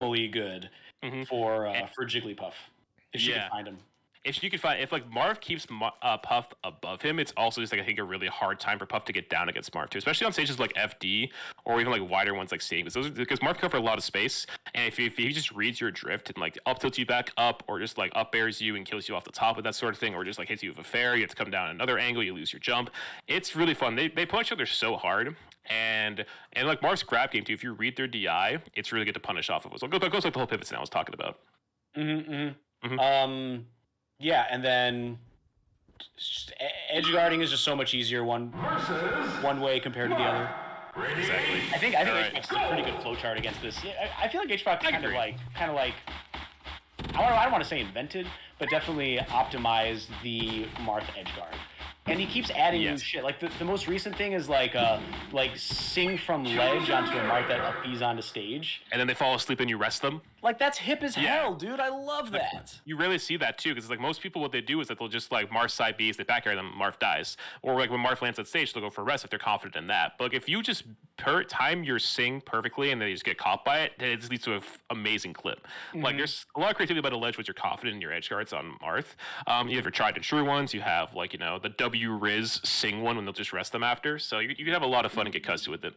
good for Jigglypuff if she can find him. If you could find, if like Marth keeps Puff above him, it's also just like I think a really hard time for Puff to get down against Marth too, especially on stages like FD or even like wider ones like Samus. Because Marth cover a lot of space, and if he just reads your drift and like up tilts you back up, or just like up airs you and kills you off the top with that sort of thing, or just like hits you with a fair, you have to come down another angle, you lose your jump. It's really fun. They pull each other so hard. And like Marth's grab game too, if you read their DI, it's really good to punish off of it. So it goes like the whole pivots now I was talking about. Yeah, and then edge guarding is just so much easier one way compared to the other. Exactly. I think HBox is a pretty good flowchart against this. Yeah, I feel like HBox kind of like I don't want to say invented, but definitely optimized the Marth edge guard. And he keeps adding new shit. Like the most recent thing is like sing from ledge onto a Marth that upbees onto stage. And then they fall asleep and you rest them. Like that's hip as hell, dude. I love that. You rarely see that too, because like most people, what they do is that they'll just like Marth side Bs, they back air them, Marth dies. Or like when Marth lands on stage, they'll go for rest if they're confident in that. But like if you just time your sing perfectly and then you just get caught by it, then it just leads to an amazing clip. Like there's a lot of creativity about a ledge once you're confident in your edge guards on Marth. You have your tried and true ones. You have like the W Riz sing one when they'll just rest them after. So you can have a lot of fun and get custy with it.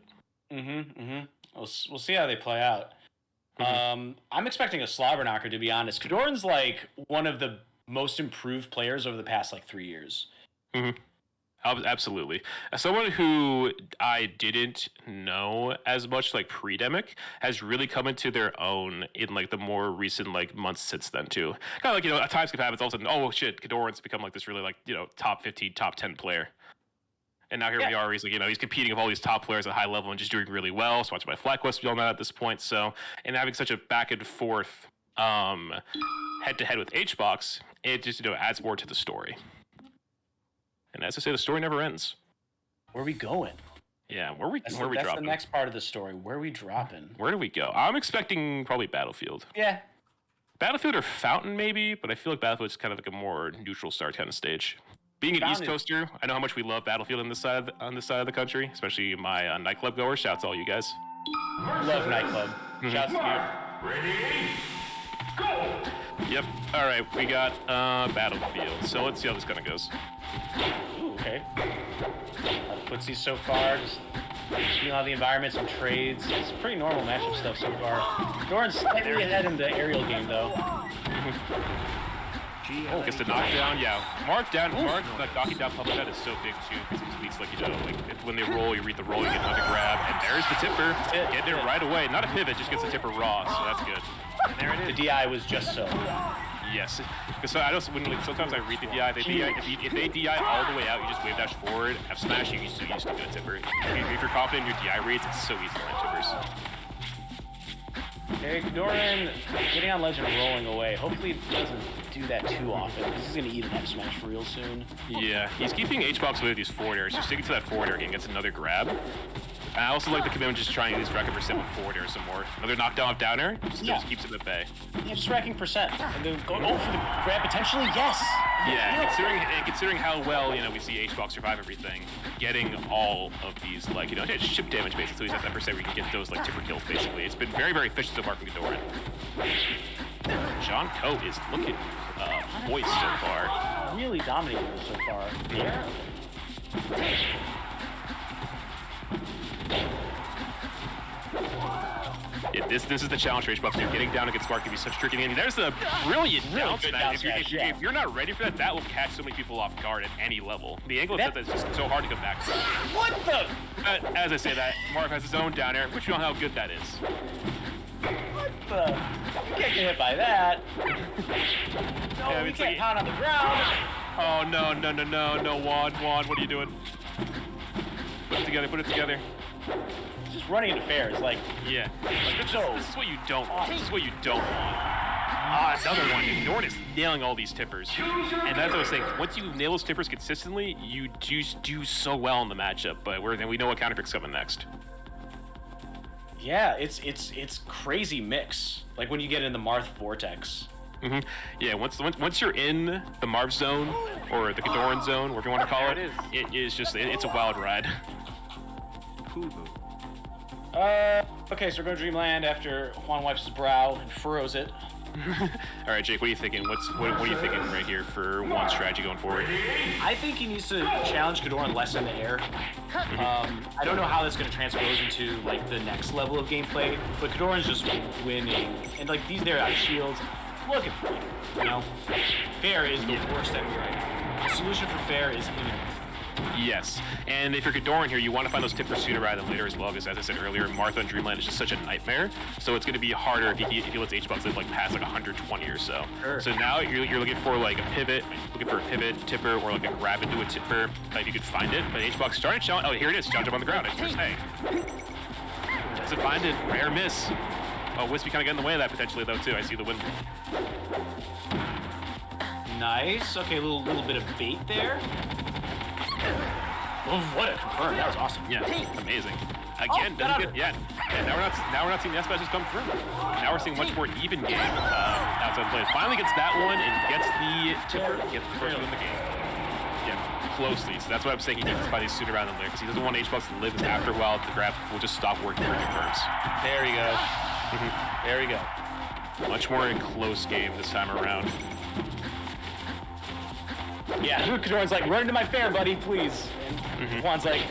We'll see how they play out. I'm expecting a slobber knocker, to be honest. Kodorin's like one of the most improved players over the past like 3 years. Absolutely. As someone who I didn't know as much like pre-demic has really come into their own in like the more recent like months since then too. Kind of like, at times could happen, it's all of a sudden, oh shit, Kodorin's become like this really like, top 15, top 10 player. And now here we are, he's like, he's competing with all these top players at high level and just doing really well. Sponsored by FlyQuest, we all know that at this point. So, and having such a back and forth head-to-head with HBox, it just, adds more to the story. And as I say, the story never ends. Where are we going? Yeah, where are we dropping? That's the next part of the story. Where are we dropping? Where do we go? I'm expecting probably Battlefield. Yeah. Battlefield or Fountain maybe, but I feel like Battlefield is kind of like a more neutral start kind of stage. Being an East Coaster, I know how much we love Battlefield on this side of the country, especially my nightclub goers. Shouts to all you guys. Love nightclub. Shouts to you. Ready, go! Yep. All right, we got Battlefield. So let's see how this kind of goes. Ooh, okay. Footsies so far. Just feeling out the environment, some trades. It's pretty normal matchup stuff so far. Doran's slightly ahead in the aerial game though. Oh, gets the knockdown, Marth knocking down public that is so big too, because it leads like, when they roll, you read the roll, you get another grab, and there's the tipper. Getting it right away. Not a pivot, just gets the tipper raw, so that's good. And there it is. The DI was just so. Yes. Because I know sometimes I read the DI, if they DI all the way out, you just wave dash forward, F smash, you used to do a tipper. If you're confident in your DI reads, it's so easy to land tippers. Okay, Kodorin getting on ledge and rolling away. Hopefully he doesn't do that too often, because he's going to eat an F smash real soon. Yeah, he's keeping HBox with these forward airs. He's sticking to that forward air and gets another grab. I also like the commitment just trying to at least rack a percent with forward air some more. Another knockdown off down air, just keeps him at bay. Yeah, just racking percent. And then going for the grab potentially, yes! Yeah, considering how well, we see HBox survive everything, getting all of these, like, chip damage basically, so he's at that percent where you can get those, like, tipper kills basically. It's been very, very efficient so far from Kodorin. John Coe is looking moist so far. Really dominating so far. Yeah. This is the challenge for HBox. Getting down against Marth can be such a tricky game. There's a brilliant down smash. If you're not ready for that, that will catch so many people off guard at any level. The angle of that is just so hard to come back from. What the? As I say that, Marth has his own down air, which you know how good that is. What the? You can't get hit by that. No, we can't pound on the ground. Oh, no, Juan, what are you doing? Put it together. Just running into fairs, like... Yeah. This is what you don't want. This is what you don't want. Another one. Kodorin is nailing all these tippers. And that's what I was saying. Once you nail those tippers consistently, you just do so well in the matchup. But we know what counterpick's coming next. Yeah, it's crazy mix. Like when you get in the Marth vortex. Yeah, once you're in the Marth zone, or the Kodorin zone, whatever you want to call it, it is just, it's a wild ride. Okay, so we're going to Dreamland after Juan wipes his brow and furrows it. All right, Jake, what are you thinking? What are you thinking right here for Juan's strategy going forward? I think he needs to challenge Kodorin less in the air. I don't know how that's going to transpose into like the next level of gameplay, but Kodorin's just winning, and like these there shields. Look at them, you know. Fair is the worst enemy right now. The solution for Fair is imminent. Yes, and if you're Kodorin here, you want to find those tippers sooner rather than later as well, because as I said earlier, Marth on Dreamland is just such a nightmare. So it's going to be harder if he lets H-Box live like past like 120 or so. Sure. So now you're looking for like a pivot, looking for a pivot, tipper, or like a grab into a tipper, if you could find it. But H-Box started challenge. Oh, here it is. Challenge up on the ground. I was saying. Doesn't find it. Rare miss. Oh, Wispy kind of got in the way of that potentially though too. I see the win. Nice. Okay, a little bit of bait there. Oh, what a confirm! That was awesome. Yeah, amazing. Again, doesn't get yeah. Now we're not seeing the S-Bashes come through. Now we're seeing much more even game outside play. Finally gets that one and gets the tipper, gets the first one in the game. Yeah, closely. So that's why I'm saying he needs to find these sooner rather than later, because he doesn't want H-Box to live. Because after a while, the grab will just stop working for confirms. There you go. There you go. Much more in close game this time around. Yeah, Kodorin's like, run into my Fair, buddy, please. And Juan's like,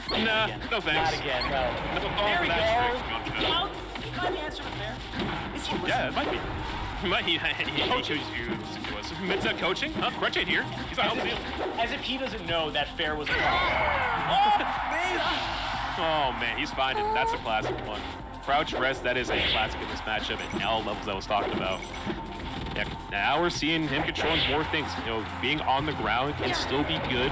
Nah, no thanks. not again, no. There we go. Well, he might be answering Fair. Is he listening? Yeah, it might be. He chose you to listen to us. Mid-set coaching? Huh? Crutch ain't here. He's on the field. As if he doesn't know that Fair was a problem. Oh, man, he's finding. That's a classic one. Crouch rest, that is a classic in this matchup at all levels I was talking about. Yeah, now we're seeing him controlling more things. You know, being on the ground can still be good.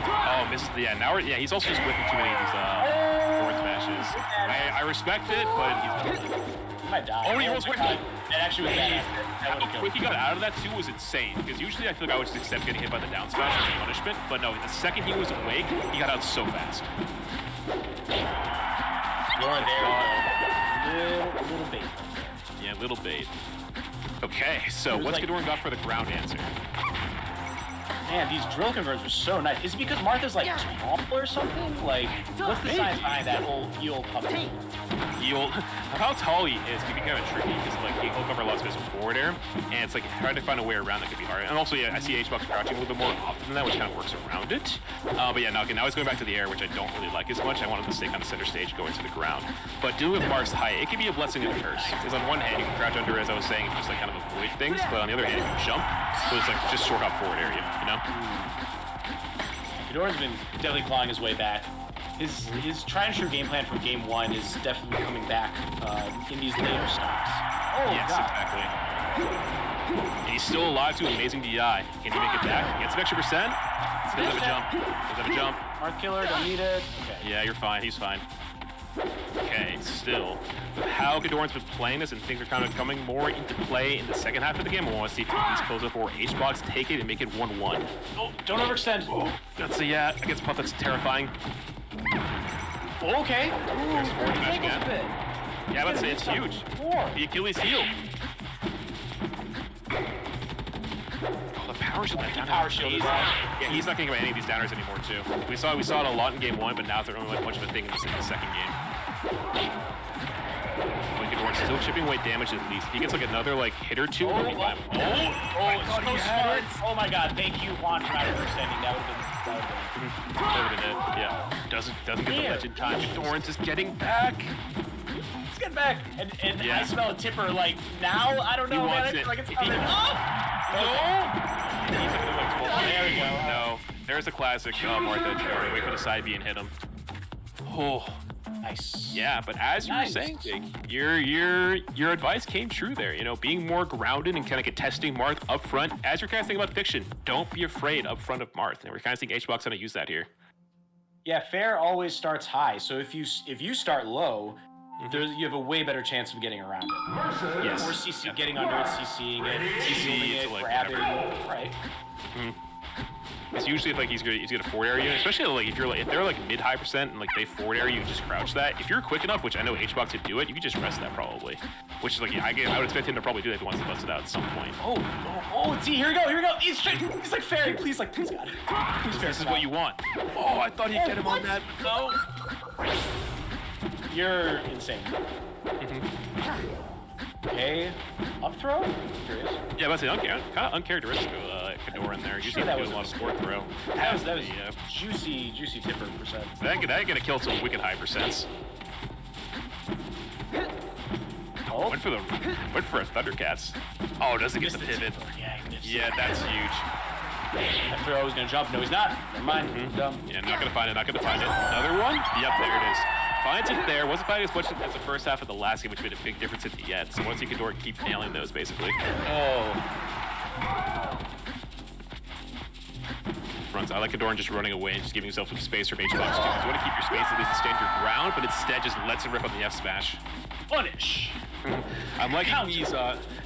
Oh, misses. Yeah, now he's also just whipping too many of these forward smashes. I respect it, but He might die. Oh, he was quick. It actually was badass. How quick he got out of that too was insane. Because usually I feel like I would just accept getting hit by the down smash as punishment, but no, the second he was awake, he got out so fast. Going there. Little bait. Yeah, little bait. Okay, so what's like, Kodorin got for the ground answer? Man, these drill conversions are so nice. Is it because Martha's like tall or something? Like, what's the science behind that whole heel puppet? Heel, how tall he is can be kind of tricky because like he'll cover a lot of space with forward air, and it's like trying to find a way around that could be hard. And also, yeah, I see H-Box crouching a little bit more often than that, which kind of works around it. But yeah, now he's going back to the air, which I don't really like as much. I want him to stay kind of center stage, going to the ground. But doing with Marth's height, it can be a blessing and a curse. Because on one hand, you can crouch under, as I was saying, and just like kind of avoid things, but on the other hand, you can jump, so it's like just short off forward area, you know? Kodorin's been definitely clawing his way back. His try and true game plan from game one is definitely coming back in these later stops. Oh, yes, God. exactly. And he's still alive to an amazing DI. Can he make it back? Gets some extra percent. Doesn't have a jump. Doesn't have a jump. Marth killer, don't need it. Okay. Yeah, you're fine. He's fine. Okay, still. With how Kodorin's been playing this and things are kind of coming more into play in the second half of the game, I want to see if he's close up or H-Box take it and make it 1-1. Oh, don't overextend. Oh. That's a yeah. Against Puff, that's terrifying. Okay. There's forward smash again. Yeah, let's say it's huge. Four. The Achilles heel. Oh, the power shield. Power shield is on. Yeah, he's not getting by any of these downers anymore too. We saw it a lot in game one, but now it's not really much of a thing in the second game. Kodorin's still chipping away damage at least. He gets like another like hit or two every time. So smart. Oh my God! Thank you, Juan, for not overextending. That would have been it. Yeah. Doesn't get the legend time. Kodorin's is getting back. Let's get back. And yeah. I smell a tipper like now. I don't know, he man. wants it. Like it's If he- coming. There we go. No. There's a classic Marth edge guard. Wait for the side B and hit him. Oh. Nice. Yeah, but as you were saying, Jake, your advice came true there. You know, being more grounded and kind of contesting Marth up front. As you're kind of thinking about fiction, don't be afraid up front of Marth. And we're kind of seeing H-Box going to use that here. Yeah, fair always starts high. So if you start low, you have a way better chance of getting around it. Yes. Or CC getting under it, CCing it, CCing it, like grabbing, whatever. right? It's usually if like he's got a forward area, especially like if they're like mid-high percent and like they forward area, you can just crouch that. If you're quick enough, which I know H-Box could do it, you can just rest that probably. Which is like I would expect him to probably do that if he wants to bust it out at some point. Oh, see, here we go. He's like fairy, please God. Please this is what you want. Oh, I thought he'd get him on that. No. You're insane. Okay, up throw? Curious. Yeah, but kind of uncharacteristic of Kodorin there. Usually that doing was a lot of sport throw. That was juicy tipper percent. That ain't gonna kill some wicked high percents. Oh, Went for a Thundercats. Oh, doesn't get the pivot. Yeah, that's huge. That throw is gonna jump. No, he's not. Never mind. Dumb. Yeah, not gonna find it. Another one? Yep, there it is. Finds it there. Wasn't finding as much as the first half of the last game, which made a big difference at the end. So once you Kodorin keep nailing those, basically. Oh. I like Kodorin just running away and just giving himself some space from HBox too. Because you want to keep your space at least to stand your ground, but instead just lets him rip on the F smash. Punish. I'm liking these,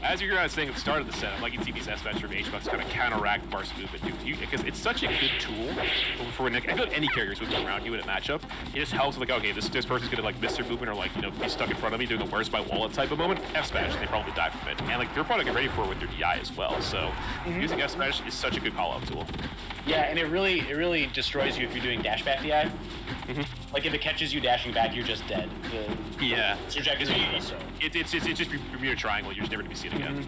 as you were saying at the start of the set, I'm liking to see these S-Smash from HBox kind of counteract Marth's movement, because it's such a good tool for when, I feel like any character is moving around you in a matchup. It just helps with, like, okay, this person's gonna, like, miss their movement or, like, you know, be stuck in front of me doing the where's my wallet type of moment. F-Smash, and they probably die from it. And, like, they're probably getting ready for it with their DI as well, so using F-Smash is such a good call-out tool. Yeah, and it really destroys you if you're doing dash back DI. Like, if it catches you dashing back, you're just dead. Yeah. Trajectory is so. It's just Bermuda Triangle. You're just never going to be seen again.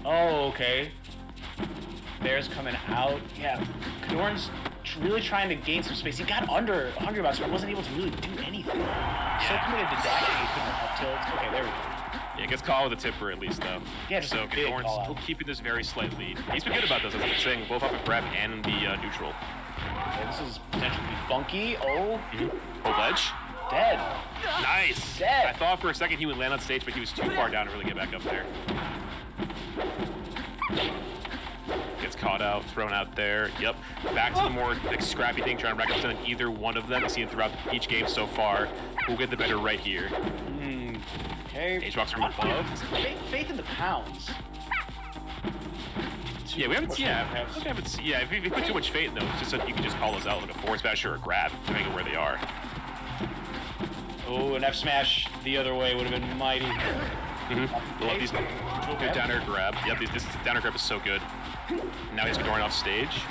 Oh, okay. Bear's coming out. Yeah, Kodorin's really trying to gain some space. He got under Hungrybox, but wasn't able to really do anything. So committed to dashing, he couldn't up tilt. Okay, there we go. Yeah, it gets caught with a tipper at least, though. Yeah, just so Kodorin's still keeping this very slight lead. He's been good about this, as I've been saying, both off of grab and the neutral. Okay, this is potentially funky. Oh. Full ledge. Dead. Nice. Dead. I thought for a second he would land on stage, but he was too far down to really get back up there. Gets caught out, thrown out there. Yep. Back to the more like, scrappy thing, trying to rack up on either one of them. We've seen it throughout each game so far. We'll get the better right here. Okay. HBox from above. Faith in the pounds. Yeah, we haven't. Yeah, if you put too much faith in those, it's just that you can just call those out like a forward smash or a grab, depending on where they are. Oh, an F smash the other way would have been mighty. Love these. Good down air grab. Yep, this down air grab is so good. Now he's Kodorin off stage.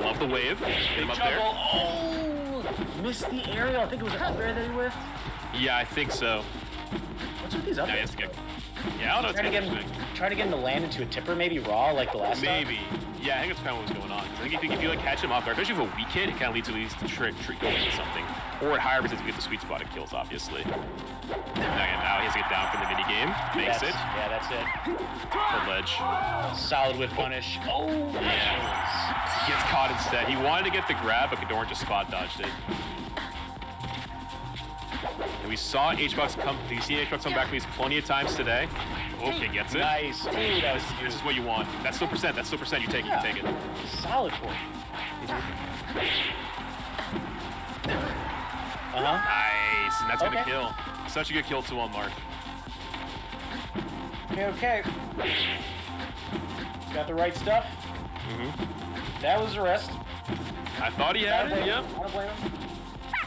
Love the wave. Get him up there. Oh, missed the aerial. I think it was an up air that he whiffed. Yeah, I think so. What's with these up airs? Yeah, I don't know. Trying to get him to land into a tipper, maybe raw like the last time. Maybe. Yeah, I think that's kind of what was going on. I think if you like catch him off guard, especially with a weak hit, it kind of leads to at least going into something. Or at higher percent, you get the sweet spot it kills, obviously. Now he has to get down from the mini game. Makes it. Yeah, that's it. Full ledge. Solid whiff punish. Oh, yeah. He gets caught instead. He wanted to get the grab, but Kodorin just spot dodged it. And we saw HBox come. You see HBox come back to these plenty of times today. Okay, gets it. Nice. Ooh, that was this is what you want. That's still percent. That's still percent. You take it. You take it. Solid for Nice, and that's gonna kill. Such a good kill tool on Marth. Okay. Got the right stuff. That was the rest. I thought he had it. Yep. I don't blame him.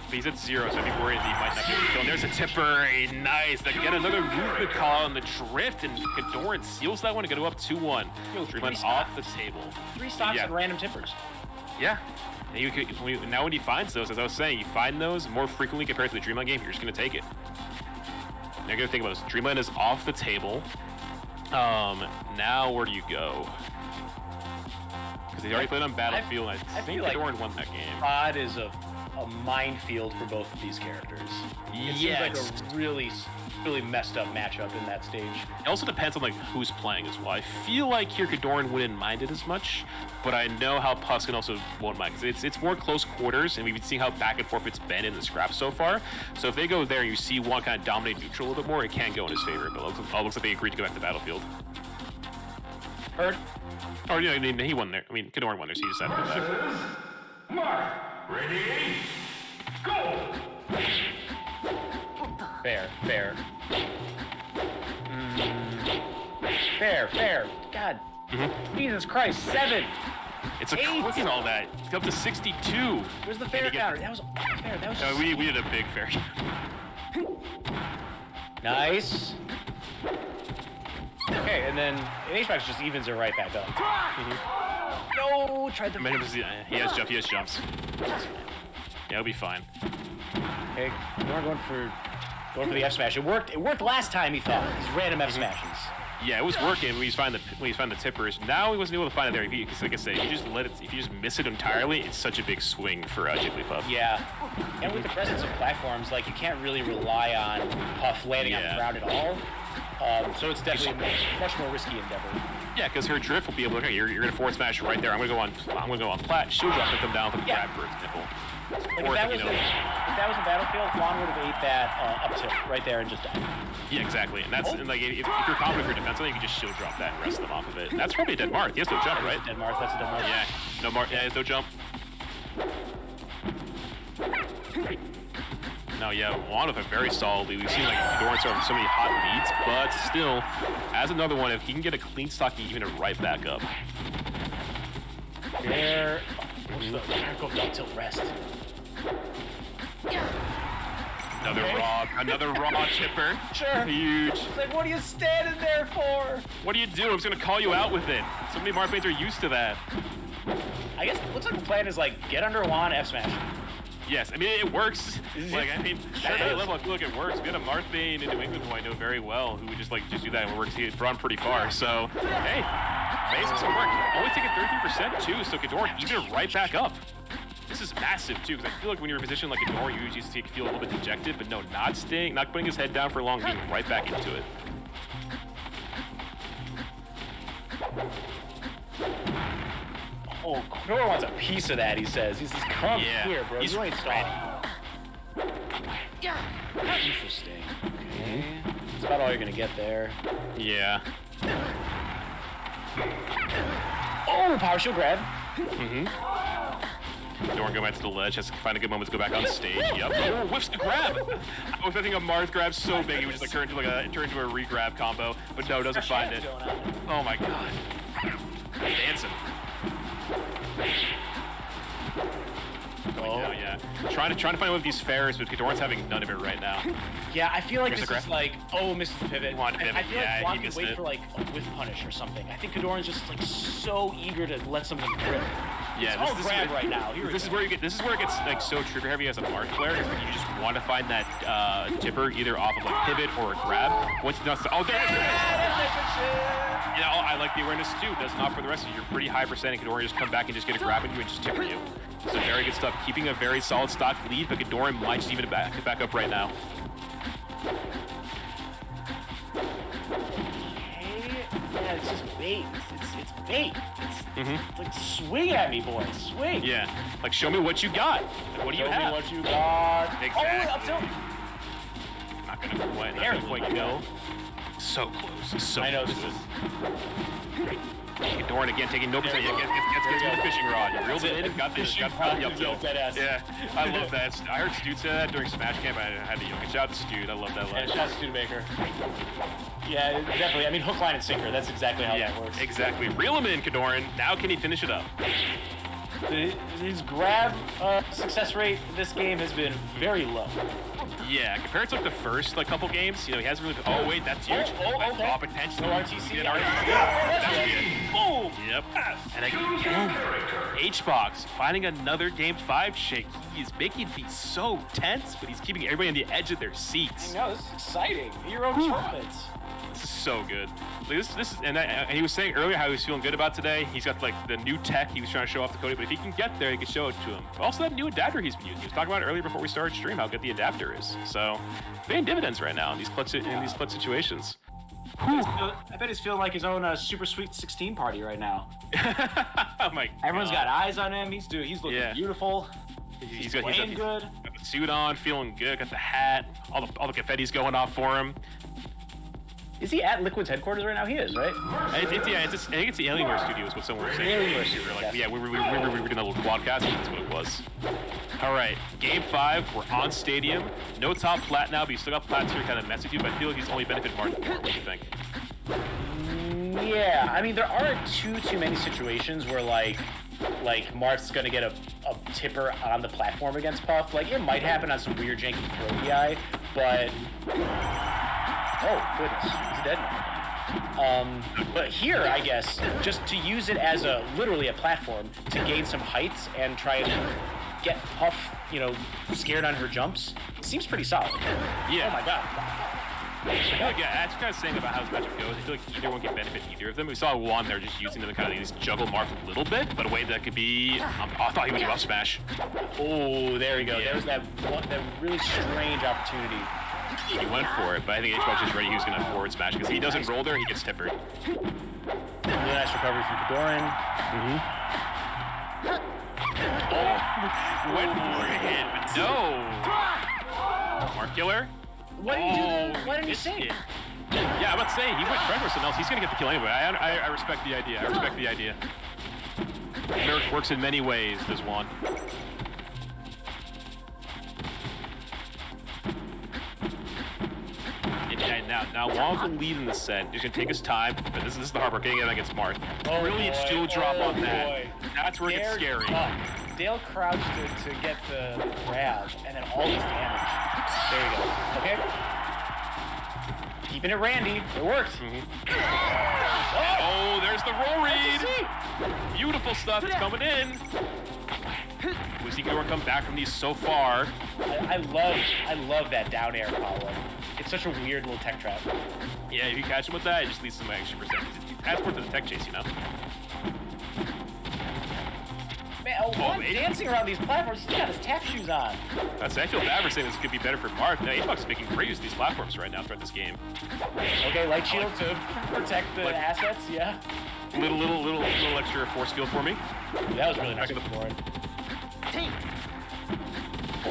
But he's at 0, so I'd be worried that he might not get the kill. And there's a tipper. Nice. Again, another movement call on the drift, and Kodorin seals that one to go up 2-1. Dreamland off the table. 3 stocks and random tippers. Yeah. And now when he finds those, as I was saying, you find those more frequently compared to the Dreamland game, you're just going to take it. Now you got to think about this. Dreamland is off the table. Now where do you go? Because they already played on Battlefield, and I think Kodorin won that game. Pod is a minefield for both of these characters. It seems like a really messed up matchup in that stage. It also depends on like who's playing as well. I feel like here Kodorin wouldn't mind it as much, but I know how Puskin also won't mind because it's more close quarters, and we've been seeing how back and forth it's been in the scraps so far. So if they go there and you see one kind of dominate neutral a little bit more, it can go in his favor. But it looks like they agreed to go back to Battlefield. Heard? Or yeah, he won there. I mean, Kodorin won there, so he decided to go back. Marth, ready, go! Fair. Fair. God. Jesus Christ, 7. It's a quick and all that. It's up to 62. Where's the fair counter? That was fair. That was just... we did a big fair counter. Nice. Okay, and then HBox just evens it right back up. No, tried the... He has jumps. Yeah, it'll be fine. Okay, Kodorin going for the F smash. It worked. It worked last time. He thought these random F smashes. Yeah, it was working when he's finding the tippers. Now he wasn't able to find it there. Because like I said, if you just miss it entirely, it's such a big swing for Jigglypuff. Yeah, and with the presence of platforms, like you can't really rely on Puff landing on the ground at all. So it's definitely a much more risky endeavor. Yeah, because her drift will be able to. Okay, you're gonna forward smash right there. I'm gonna go on plat. She'll drop and come down with a grab for example. Like if that was a battlefield, Juan would have ate that up tilt right there and just died. Yeah, exactly. And that's and like if you're confident with your defense, then you can just shield drop that and rest them off of it. And that's probably a dead Marth. He has no jump, right? Dead Marth. That's a dead Marth. Yeah, no Marth. Yeah, there's no jump. No, yeah, Juan with a very solid lead. We've seen like Kodorin start with so many hot leads, but still, as another one, if he can get a clean stock, he can even right back up. There. Go up tilt rest. Another raw chipper. Sure. Huge. It's like, what are you standing there for? What do you do? I'm just gonna call you out with it. So many Marth mains are used to that. I guess it looks like the plan is like get under Juan, F smash. Yes, I mean it works. Like I mean, Sure at any does. level, I feel like it works. We had a Marth main in New England who I know very well, who would just do that and it works. He's run pretty far. So hey, basics will work. Only taking 13% too. So Kodorin even right back up. This is massive too, because I feel like when you're in a position like Kodorin, you usually feel a little bit dejected, but no, not putting his head down for long, being right back into it. Oh, Kodorin wants a piece of that, he says. He says, come here, bro. He's you ain't ready. Interesting. Okay. That's about all you're going to get there. Yeah. Oh, power shield grab. Kodorin going back to the ledge, has to find a good moment to go back on stage. Yep. Oh, whiffs the grab. I was expecting a Marth grab so big it would just like turn into a re-grab combo, but no, doesn't find it. Oh my god. Dancing. Oh yeah. Trying to find one of these fairs, but Kodorin's having none of it right now. Yeah, I feel like Here's this the is like, misses the pivot. Wanted pivot, I feel yeah, like Juan he can missed wait it. for like a whiff punish or something. I think Kodorin's just like so eager to let something rip. Yeah, It's all grab right now. This is where it gets like so trigger heavy as a Marth player. Is when you just want to find that tipper either off of like pivot or a grab. Once it's not, oh there it is. You know, I like the awareness too. Doesn't offer the rest of you. You're pretty high percent, and Kodorin just come back and just get a grab at you and just tipper you. So very good stuff. Keeping a very solid stock lead, but Kodorin might just even back up right now. Yeah, it's just bait. It's bait. It's like swing at me, boy. Swing. Yeah, like show me what you got. Like, what do you Show have? me what you got. Exactly. Oh, up tilt. Not gonna quite kill. So close. So I know close. this is. Kodorin again taking no percent. Gets me the fishing rod. Reeled it in and got the up tilt. Yeah, I love that. I heard Stu say that during Smash Camp. I had to shout out to Stu. I love that line. Yeah, shout out to Studebaker. Yeah, definitely. I mean, hook, line, and sinker. That's exactly how that works. Exactly. Reel him in, Kodorin. Now can he finish it up? His grab success rate this game has been very low. Yeah, compared to like the first couple games, he hasn't really. Oh wait, that's huge. Okay. Oh, potentially. No RTC. He did RTC. Boom. Yep. And again, H-Box finding another Game 5 shake. He is making these so tense, but he's keeping everybody on the edge of their seats. I know, this is exciting. Your own tournaments. This is so good. Like, this is, and he was saying earlier how he was feeling good about today. He's got like the new tech he was trying to show off to Cody, but if he can get there, he can show it to him. Also, that new adapter he's been using. He was talking about it earlier before we started stream how good the adapter is. So, paying dividends right now in these clutch situations. I bet he's feeling like his own super sweet 16 party right now. Oh my Everyone's God. got eyes on him. He's looking beautiful. He's playing good. Got the suit on, feeling good. Got the hat. All the confetti's going off for him. Is he at Liquid's headquarters right now? He is, right? I think it's the Alienware Studio is what someone was saying. Alienware Studio. Studio, Yeah, we were doing that little quadcast. That's what it was. All right, Game 5. We're on Stadium. No top plat now, but you still got plats here kind of mess with you, but I feel like he's only benefited Marth more. What do you think? Yeah, I mean, there aren't too many situations where like Marth's gonna get a tipper on the platform against Puff. Like, it might happen on some weird janky throw DI, but oh goodness, he's dead now. But here, I guess, just to use it as literally a platform to gain some heights and try and get Puff, scared on her jumps, it seems pretty solid. Yeah. Oh my god. I feel like, that's kind of saying about how this matchup goes. I feel like either one can benefit either of them. We saw one there just using them to kind of just juggle Marth a little bit, but a way that could be. I thought he was up smash. Oh, there we go. Yeah. There was that really strange opportunity. He went for it, but I think HBox is ready. He was going to forward smash because if he doesn't roll there, he gets tippered. Really nice recovery from Kodorin. Went for it, but no. Mark killer. Why didn't you do that? Why didn't you missed sing? it. Yeah, I'm about to say, he went trying for something else. He's going to get the kill anyway. I respect the idea. I respect the idea. Merrick works in many ways, does one. And now Wong's the lead in the set. He's going to take his time, but this is the hard part, getting it against Marth. Brilliant skill drop on that. Boy. That's where it gets scary. Dale crouched to get the grab, and then all this damage. There you go. Okay. Keeping it Randy. It worked. Oh, there's the roll read. Beautiful stuff. It's coming in. We've seen Kodorin come back from these so far. I love that down air follow. It's such a weird little tech trap. Yeah, if you catch him with that, it just leaves some extra percentage. That's worth the tech chase, Man, dancing around these platforms, he's got his tap shoes on. I feel bad for saying this could be better for Marth. Now, HBox is making great use of these platforms right now throughout this game. Okay, light shield to protect the assets, yeah. Little extra force field for me. That was really nice with Kodorin.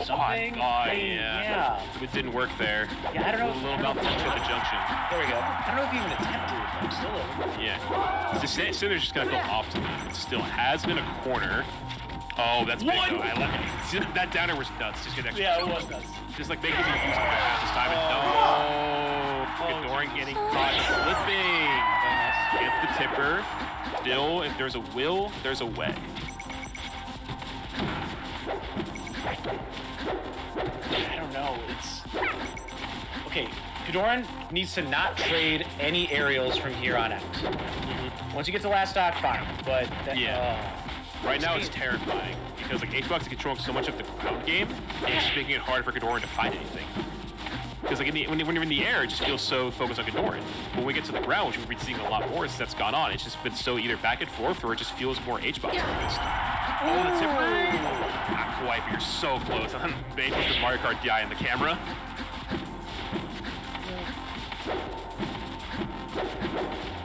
Something. Oh, yeah. It didn't work there. Yeah, I don't know. A little malfunction at the junction. There we go. I don't know if he even attempted it, but still. Yeah. Just Cinder's just gonna go off to me. It still has been a corner. Oh, that's big though. I love it. See, that downer was nuts. Just get extra. Yeah, it was nuts. Just like making me use it half this time. And Kodorin getting caught slipping. Gets the tipper. Still, if there's a will, there's a way. I don't know. It's okay. Kodorin needs to not trade any aerials from here on out. Once you get to last stock, fine. But right now it's terrifying because like HBox is controlling so much of the ground game, and it's making it hard for Kodorin to find anything. Because like when you're in the air, it just feels so focused on Kodorin. When we get to the ground, which we've been seeing a lot more as that's gone on, it's just been so either back and forth or it just feels more HBox focused. Oh, the tipper! Not quite, but you're so close. And then HBox with Mario Kart DI in the camera.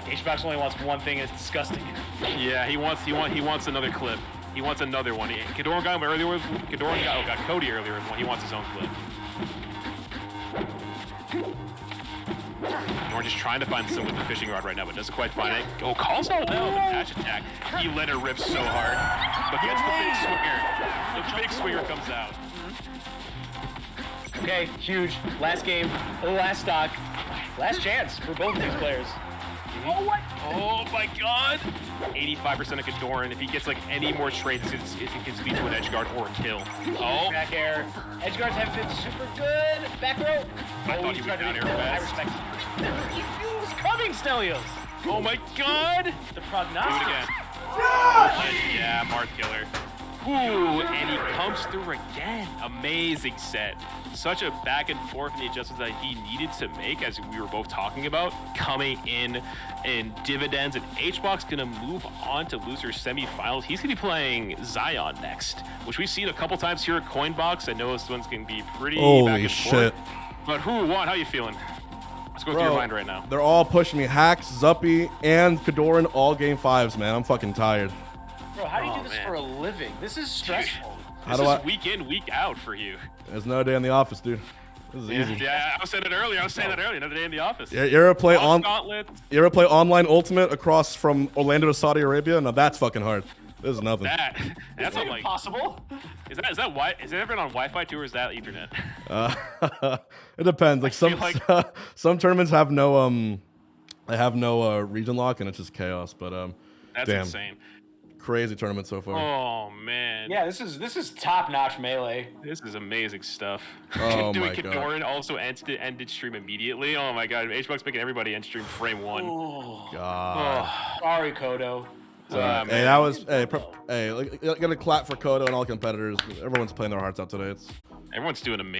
HBox only wants one thing, and it's disgusting. Yeah, he wants another clip. He wants another one. Kodorin got him earlier with got Cody earlier with one. He wants his own clip. We're just trying to find some with the fishing rod right now, but doesn't quite find it. Oh, calls out now the dash attack. He let her rip so hard, but gets the big swinger. The big swinger comes out. Okay, huge. Last game, last stock, last chance for both of these players. Oh, what? Oh my god! 85% of Kodorin. If he gets like any more trades, it can lead to an edge guard or a kill. Oh! Back air. Edge guards have been super good. Back row. I thought he was down air I fast. respect it. He was coming, Stelios. Oh my god! The Do prognosis. it again. Yeah, Marth killer. Ooh, and he pumps through again. Amazing set. Such a back and forth in the adjustments that he needed to make, as we were both talking about, coming in dividends. And HBox gonna move on to loser semifinals. He's gonna be playing Zion next, which we've seen a couple times here at Coinbox. I know this one's gonna be pretty back and forth. But who won? How you feeling? Let's go through your mind right now. They're all pushing me. Hacks, Zuppy, and Kodorin all game fives, man. I'm fucking tired. Bro, how do you do this for a living? This is stressful. This is week in, week out for you. There's no day in the office, dude. This is easy. Yeah, I was saying that earlier. Another day in the office. You ever play Gauntlet. You ever play online Ultimate across from Orlando to Saudi Arabia? No, that's fucking hard. This is nothing. That's not like impossible. Is it ever on Wi-Fi too, or is that Ethernet? It depends. Like some tournaments have no region lock, and it's just chaos. But that's damn. insane. Crazy tournament so far. Oh man. Yeah, this is top-notch melee. This is amazing stuff. Oh Doing my God. Kodorin also ended stream immediately. Oh my god, HBox making everybody end stream frame one. Oh, God. sorry, Kodo. Hey, that was hey, like, gotta clap for Kodo and all competitors. Everyone's playing their hearts out today. Everyone's doing amazing.